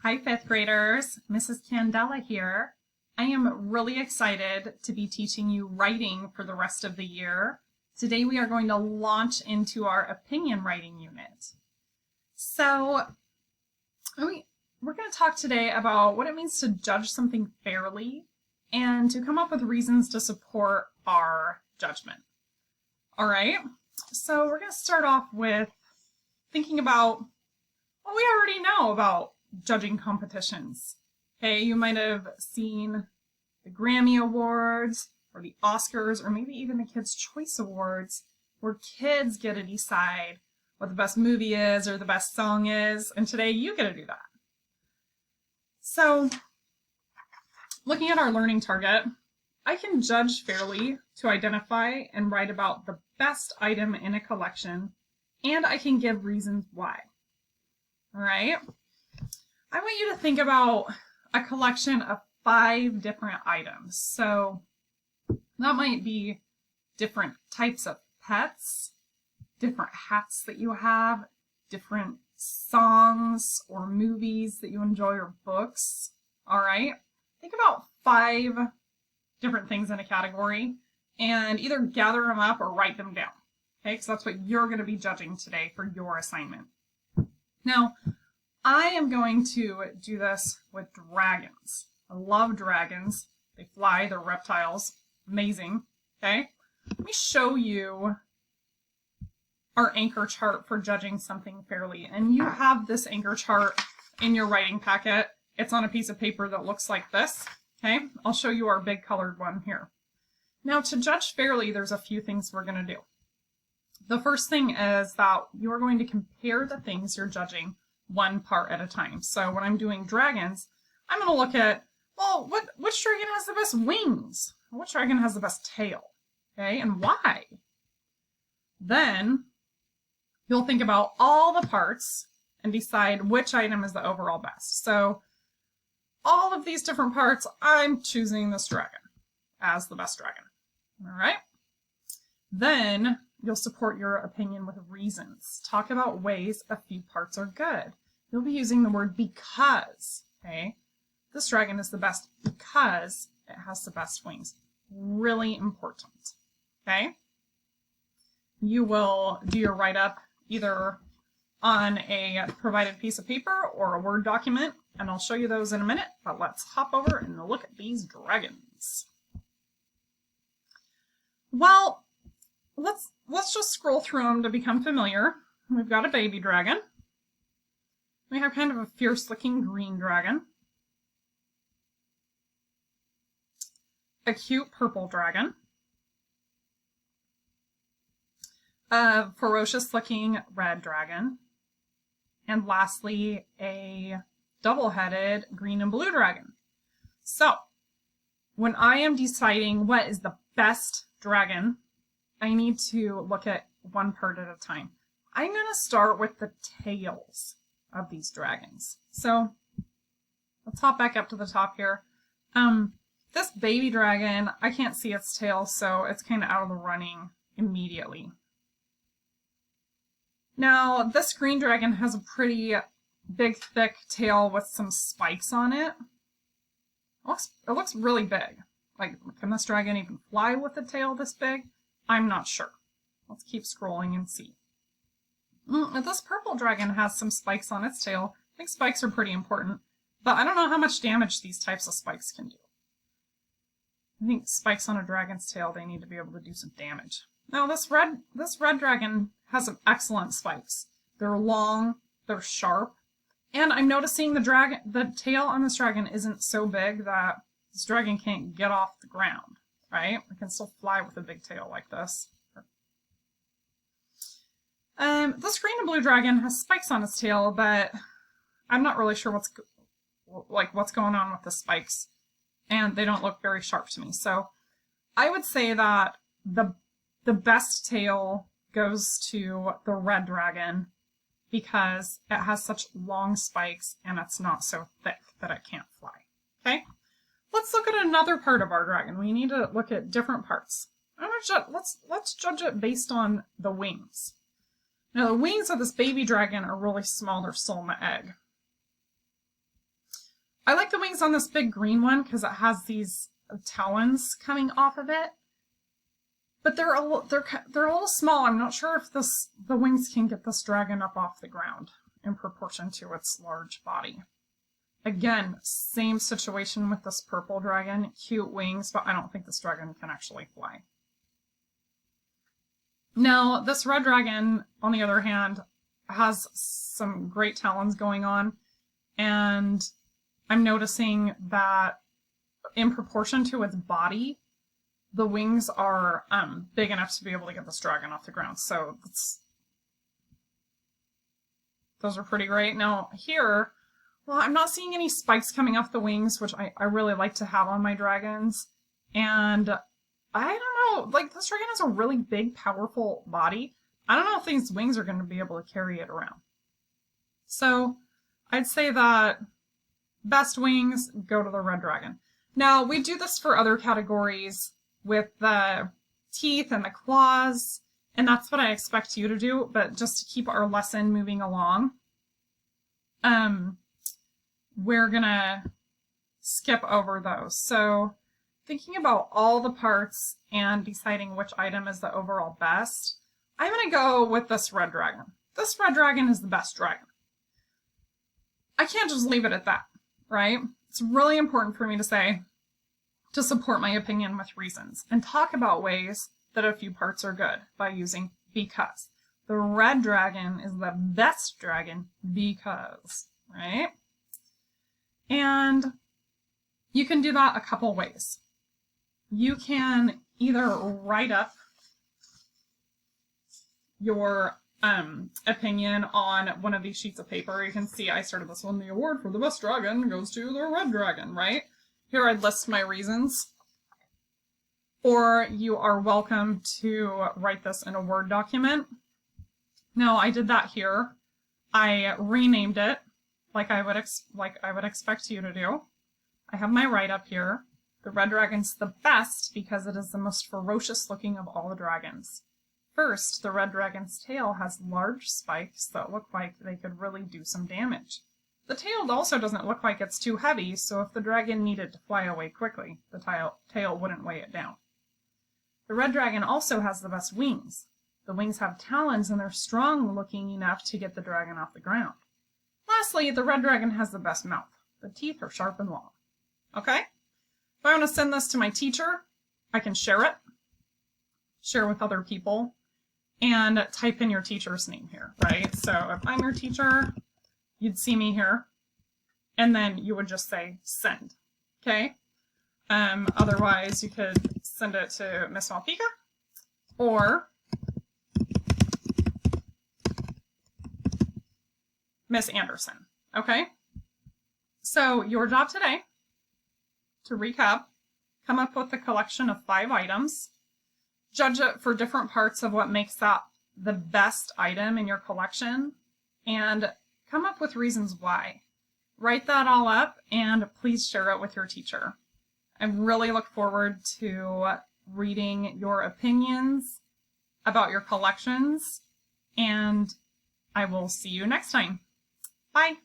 Hi, fifth graders. Mrs. Candela here. I am really excited to be teaching you writing for the rest of the year. Today we are going to launch into our opinion writing unit. So we're going to talk today about what it means to judge something fairly and to come up with reasons to support our judgment. All right, so we're going to start off with thinking about what we already know about judging competitions. Okay, you might have seen the Grammy Awards or the Oscars or maybe even the Kids' Choice Awards where kids get to decide what the best movie is or the best song is, and today you get to do that. So, looking at our learning target, I can judge fairly to identify and write about the best item in a collection, and I can give reasons why. All right? I want you to think about a collection of 5 different items. So that might be different types of pets, different hats that you have, different songs or movies that you enjoy or books. All right? Think about 5 different things in a category and either gather them up or write them down. Okay? Because that's what you're going to be judging today for your assignment. Now, I am going to do this with dragons. I love dragons. They fly, they're reptiles. Amazing. Okay? Let me show you our anchor chart for judging something fairly. And you have this anchor chart in your writing packet. It's on a piece of paper that looks like this. Okay? I'll show you our big colored one here. Now, to judge fairly, there's a few things we're going to do. The first thing is that you're going to compare the things you're judging one part at a time. So when I'm doing dragons, I'm going to look at, well, which dragon has the best wings? Which dragon has the best tail? Okay, and why? Then you'll think about all the parts and decide which item is the overall best. So all of these different parts, I'm choosing this dragon as the best dragon. All right? Then you'll support your opinion with reasons. Talk about ways a few parts are good. You'll be using the word because, okay? This dragon is the best because it has the best wings. Really important, okay? You will do your write-up either on a provided piece of paper or a Word document, and I'll show you those in a minute, but let's hop over and look at these dragons. Well, let's just scroll through them to become familiar. We've got a baby dragon. We have kind of a fierce-looking green dragon. A cute purple dragon. A ferocious-looking red dragon. And lastly, a double-headed green and blue dragon. So, when I am deciding what is the best dragon, I need to look at one part at a time. I'm going to start with the tails of these dragons. So let's hop back up to the top here. This baby dragon, I can't see its tail, so it's kind of out of the running immediately. Now, this green dragon has a pretty big, thick tail with some spikes on it. It looks really big. Like, can this dragon even fly with a tail this big? I'm not sure. Let's keep scrolling and see. This purple dragon has some spikes on its tail. I think spikes are pretty important, but I don't know how much damage these types of spikes can do. I think spikes on a dragon's tail, they need to be able to do some damage. Now, this red dragon has some excellent spikes. They're long, they're sharp, and I'm noticing the tail on this dragon isn't so big that this dragon can't get off the ground, right? It can still fly with a big tail like this. This green and blue dragon has spikes on its tail, but I'm not really sure what's going on with the spikes, and they don't look very sharp to me. So I would say that the best tail goes to the red dragon because it has such long spikes and it's not so thick that it can't fly. Okay? Let's look at another part of our dragon. We need to look at different parts. Let's judge it based on the wings. Now, the wings of this baby dragon are really small. They're still in the egg. I like the wings on this big green one because it has these talons coming off of it. But they're a little small. I'm not sure if the wings can get this dragon up off the ground in proportion to its large body. Again, same situation with this purple dragon. Cute wings, but I don't think this dragon can actually fly. Now, this red dragon, on the other hand, has some great talons going on, and I'm noticing that in proportion to its body, the wings are big enough to be able to get this dragon off the ground. So those are pretty great. Now here, well, I'm not seeing any spikes coming off the wings, which I really like to have on my dragons. And I don't know, like this dragon has a really big, powerful body. I don't know if these wings are going to be able to carry it around. So I'd say that best wings go to the red dragon. Now we do this for other categories with the teeth and the claws, and that's what I expect you to do, but just to keep our lesson moving along, we're gonna skip over those. So thinking about all the parts and deciding which item is the overall best, I'm gonna go with this red dragon. This red dragon is the best dragon. I can't just leave it at that, right? It's really important for me to support my opinion with reasons and talk about ways that a few parts are good by using because. The red dragon is the best dragon because, right? And you can do that a couple ways. You can either write up your opinion on one of these sheets of paper. You can see I started this one. The award for the best dragon goes to the red dragon, right? Here I'd list my reasons. Or you are welcome to write this in a Word document. Now I did that here. I renamed it like I would expect you to do. I have my write-up here. The red dragon's the best because it is the most ferocious looking of all the dragons. First, the red dragon's tail has large spikes that look like they could really do some damage. The tail also doesn't look like it's too heavy, so if the dragon needed to fly away quickly, the tail wouldn't weigh it down. The red dragon also has the best wings. The wings have talons and they're strong looking enough to get the dragon off the ground. Lastly, the red dragon has the best mouth. The teeth are sharp and long. Okay? If I want to send this to my teacher, I can share it, share with other people, and type in your teacher's name here, right? So if I'm your teacher, you'd see me here, and then you would just say send, okay? Otherwise, you could send it to Miss Malpika or Miss Anderson, okay? So your job today, to recap, come up with a collection of 5 items, judge it for different parts of what makes that the best item in your collection, and come up with reasons why. Write that all up and please share it with your teacher. I really look forward to reading your opinions about your collections, and I will see you next time. Bye.